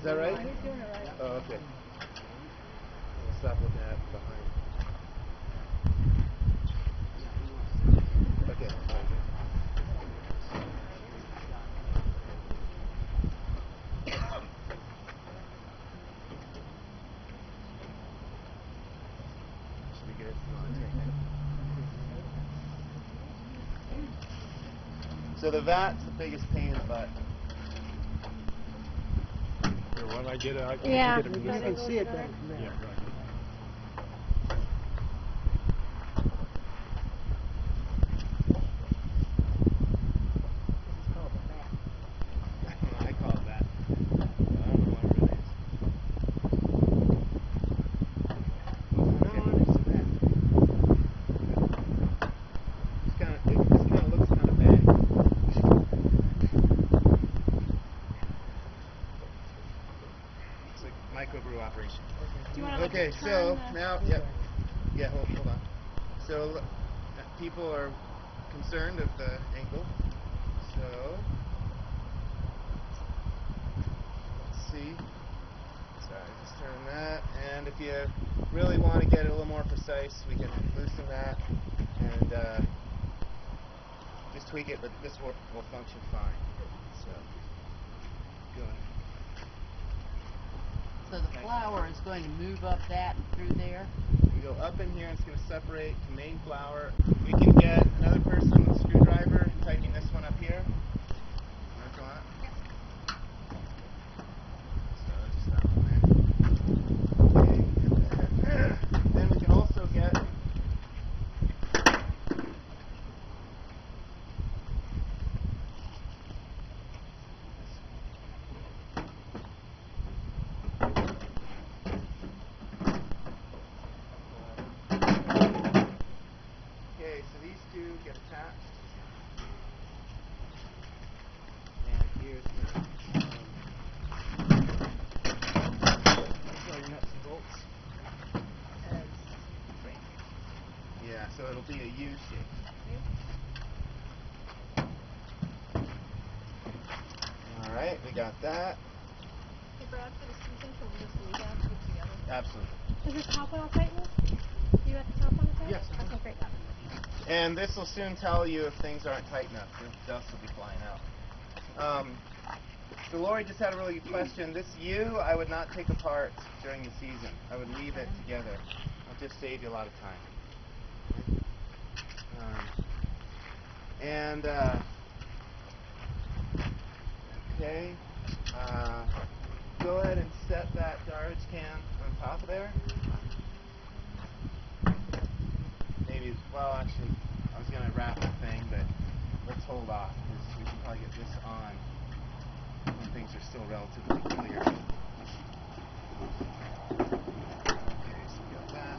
Is that right? He's doing it right. Oh, okay. I'll stop looking at it behind. Okay. Should be good. So the vat's the biggest pain in the butt. Here, why don't I get it? I Yeah. get it from You this can side. see it better. Yeah, right. I call it that. I don't know what it really is. It just kind of looks kind of bad. It's like microbrew operation. Do you want to Okay, so now, yeah, hold on. So people are concerned of the angle. So let's see. Sorry, just turn that. And if you really want to get it a little more precise, we can loosen that and just tweak it, but this will function fine. So go ahead. So the flour is going to move up that and through there? We go up in here and it's going to separate the main flour. We can get another person with a screwdriver and tighten this one up here. Work on it. So just that one there. Okay. Then we can also get get attached. And here's your nuts and bolts. Yeah, so it'll be a U shape. Alright, we got that. Hey Brad, for the season, can we just leave that and put it together? Absolutely. Is this top one all tightened? You got the top one tight? Yes. Okay, great. And this will soon tell you if things aren't tight enough. The dust will be flying out. So Lori just had a really good question. This U, I would not take apart during the season. I would leave it together. It'll just save you a lot of time. Okay. Go ahead and set that garbage can on top of there. Maybe, well, actually, I was going to wrap the thing, but let's hold off because we can probably get this on when things are still relatively clear. Okay, so we got that.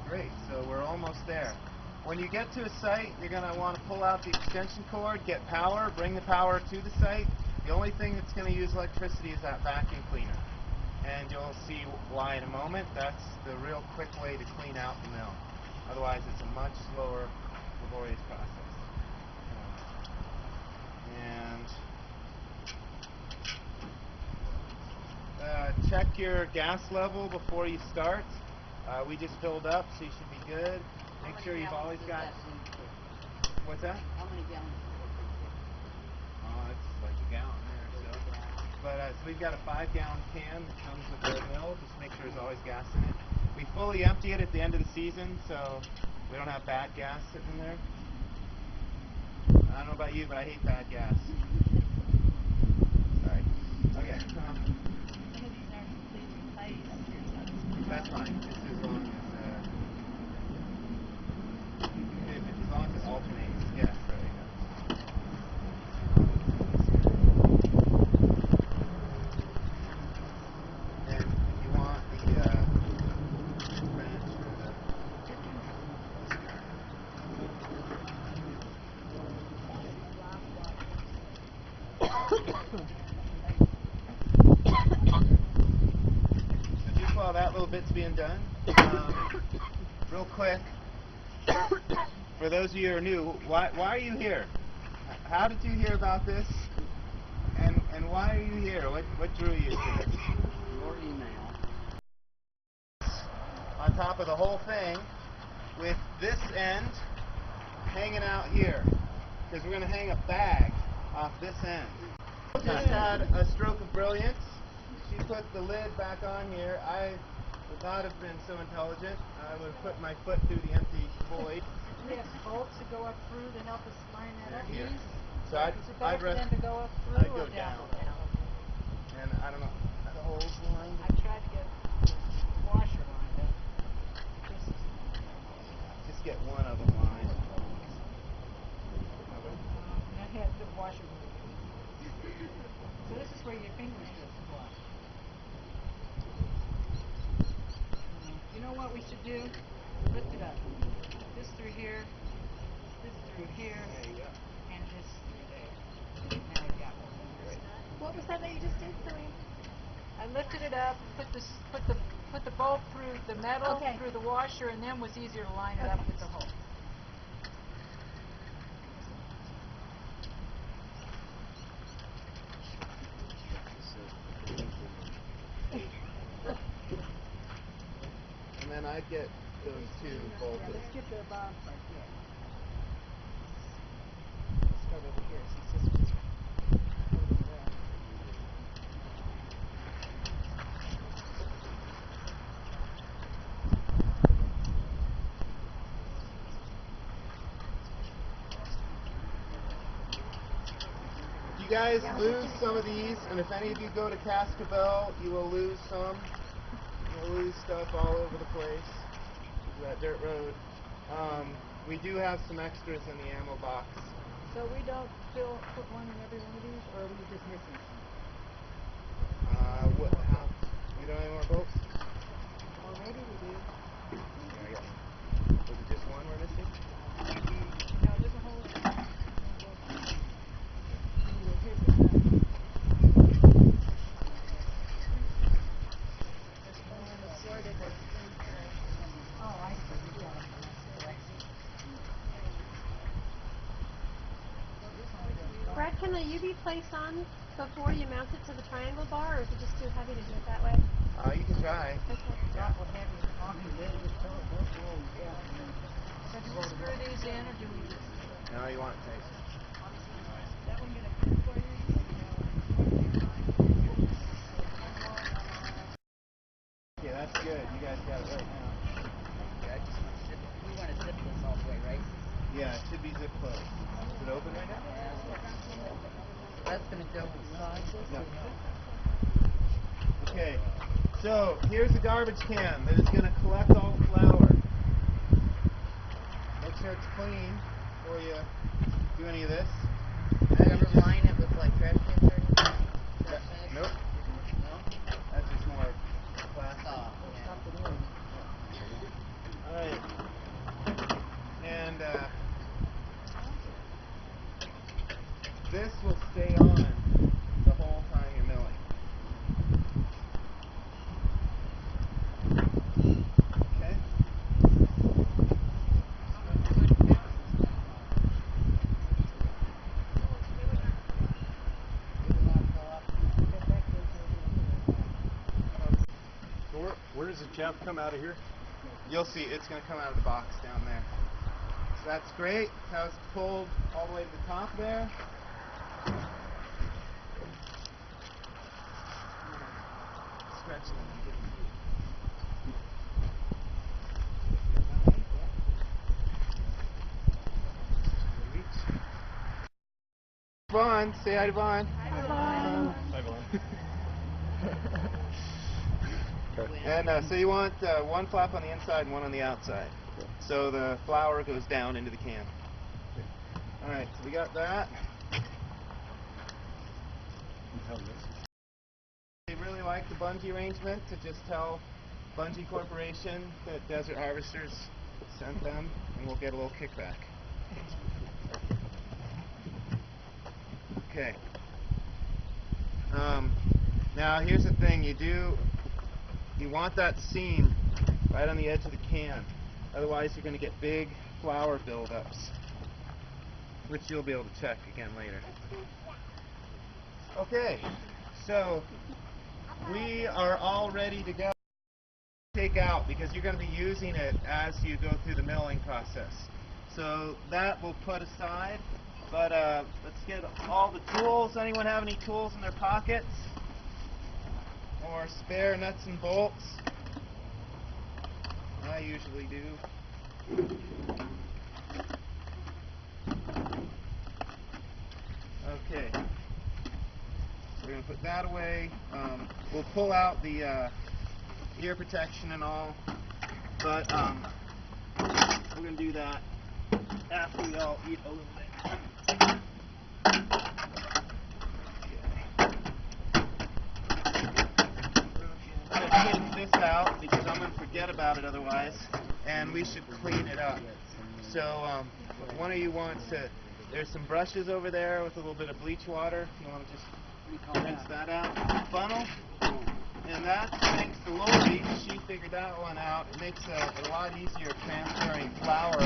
Great, so we're almost there. When you get to a site, you're going to want to pull out the extension cord, get power, bring the power to the site. The only thing that's going to use electricity is that vacuum cleaner. And you'll see why in a moment. That's the real quick way to clean out the mill. Otherwise, it's a much slower, laborious process. And check your gas level before you start. We just filled up, so you should be good. Make sure you've always got... What's that? How many gallons does that? Oh, it's like a gallon there. So. But so we've got a 5-gallon can that comes with the mill. Just make sure there's always gas in it. We fully empty it at the end of the season, so we don't have bad gas sitting in there. I don't know about you, but I hate bad gas. Sorry. Okay. Some of these aren't completely tight. That's fine. Just as long as it alternates. Yeah, there you go. And you want the wrench or the So just while that little bit's being done, real quick, for those of you who are new, why are you here? how did you hear about this? And why are you here? What drew you to this? Your email. On top of the whole thing, with this end hanging out here, because we're going to hang a bag off this end. Just had a stroke of brilliance. She put the lid back on here. I would not have been so intelligent. I would have put my foot through the empty void. We have bolts to go up through to help us line that up. Here. Is So it better for them to go up through I'd or go down? down. And I don't know, the holes lined. I tried to get the washer lined up. Just get one of them lined. That had the washer moved. So this is where your fingers just fly. You know what we should do? Lift it up. This through here, this through here, and this through there. Now we've got one. What was that you just did, Celine? I lifted it up, put the bolt through the metal, Okay. through the washer, and then was easier to line it up with the hole. And then I'd get those two bolted. Let's get the bottom part here. Let's start over here. See, this one's over there. You guys lose some of these, and if any of you go to Cascabel, you will lose some. You'll lose stuff all over the place. That dirt road. We do have some extras in the ammo box. So we don't put one in every one of these, or are we just missing some? How? We don't have any more bolts? Or maybe we do. Yeah, yeah. Was it just one we're missing? No, there's a hole in it. Oh, I see. You got it. Brad, can the UV place on before you mount it to the triangle bar, or is it just too heavy to do it that way? You can try. Okay. Yeah. So do we screw these in, or do we just... No, you want it tight. That one gonna fit for you? Yeah, that's good. You guys got it right now. We want to zip this all the way, right? Yeah, it should be zip closed. Is it open right now? That's going to go inside this? No. Okay, so here's a garbage can that is going to collect all the flour. Make sure it's clean before you do any of this. Do you ever line it with like trash cans or anything? Trash bags? Nope. No? That's just more plastic. Yeah. Alright. And this will stay on the whole time you're milling. Okay? So where does the chaff come out of here? You'll see it's going to come out of the box down there. So that's great. How it's pulled all the way to the top there. Stretch them. Vaughn, say hi to Vaughn. Hi, Vaughn. Hi, Vaughn. And so you want one flap on the inside and one on the outside. So the flour goes down into the can. Alright, so we got that. They really like the bungee arrangement to just tell Bungee Corporation that Desert Harvesters sent them, and we'll get a little kickback. Okay. Now here's the thing, you want that seam right on the edge of the can. Otherwise you're going to get big flour buildups. which you'll be able to check again later. Okay, so we are all ready to go. Take out, because you're going to be using it as you go through the milling process. So that we'll put aside, but let's get all the tools. Anyone have any tools in their pockets? Or spare nuts and bolts? I usually do. Okay, so we're going to put that away. We'll pull out the ear protection and all, but we're going to do that after we all eat a little bit. I'm going to clean this out because I'm going to forget about it otherwise, and we should clean it up. So one of you wants to, there's some brushes over there with a little bit of bleach water. You want to just rinse that out. Funnel. And that's thanks to Lori. She figured that one out. It makes it a lot easier transferring flour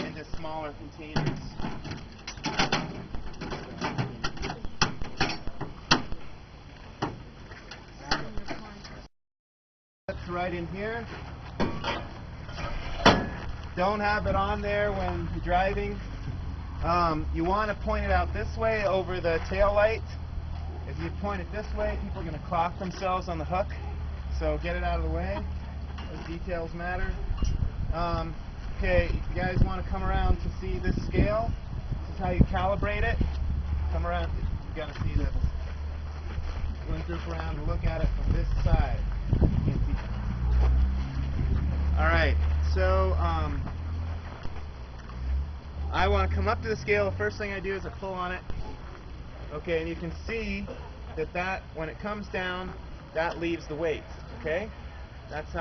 into smaller containers. That's right in here. Don't have it on there when you're driving. You want to point it out this way over the tail light. If you point it this way, people are going to clock themselves on the hook. So get it out of the way. Those details matter. Okay, you guys want to come around to see this scale? This is how you calibrate it. Come around. You got to see this. You want to group around and look at it from this side. All right. So I want to come up to the scale. The first thing I do is I pull on it. Okay, and you can see that when it comes down, that leaves the weight. Okay, that's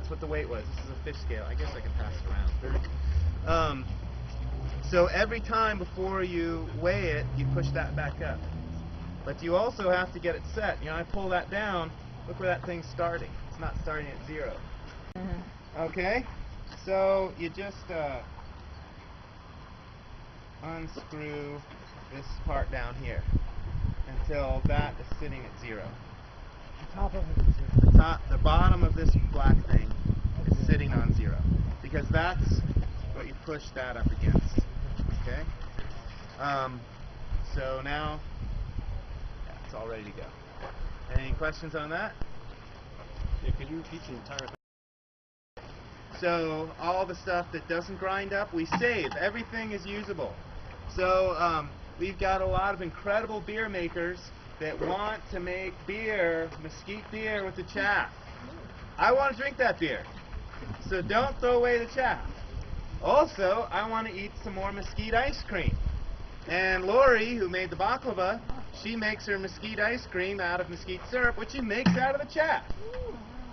what the weight was. This is a fish scale. I guess I can pass it around. So every time before you weigh it, you push that back up. But you also have to get it set. You know, I pull that down. Look where that thing's starting. It's not starting at 0. Okay, so you just unscrew this part down here until that is sitting at 0. The top of it is 0. The bottom of this black thing is sitting on 0 because that's what you push that up against. Okay. So now it's all ready to go. Any questions on that? Yeah, could you repeat the entire thing? So all the stuff that doesn't grind up, we save. Everything is usable. So we've got a lot of incredible beer makers that want to make beer, mesquite beer with the chaff. I want to drink that beer. So don't throw away the chaff. Also, I want to eat some more mesquite ice cream. And Lori, who made the baklava, she makes her mesquite ice cream out of mesquite syrup, which she makes out of the chaff.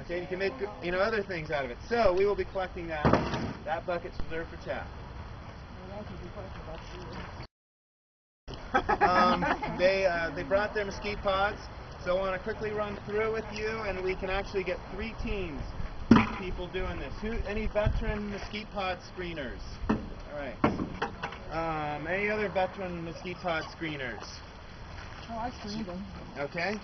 Okay, you can make other things out of it. So we will be collecting that. That bucket's reserved for chaff. They brought their mesquite pods, so I want to quickly run through with you, and we can actually get 3 teams of people doing this. Any veteran mesquite pod screeners? All right. Any other veteran mesquite pod screeners? Oh, I screened them. Okay.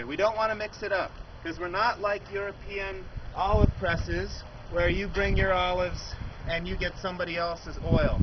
We don't want to mix it up because we're not like European olive presses where you bring your olives and you get somebody else's oil.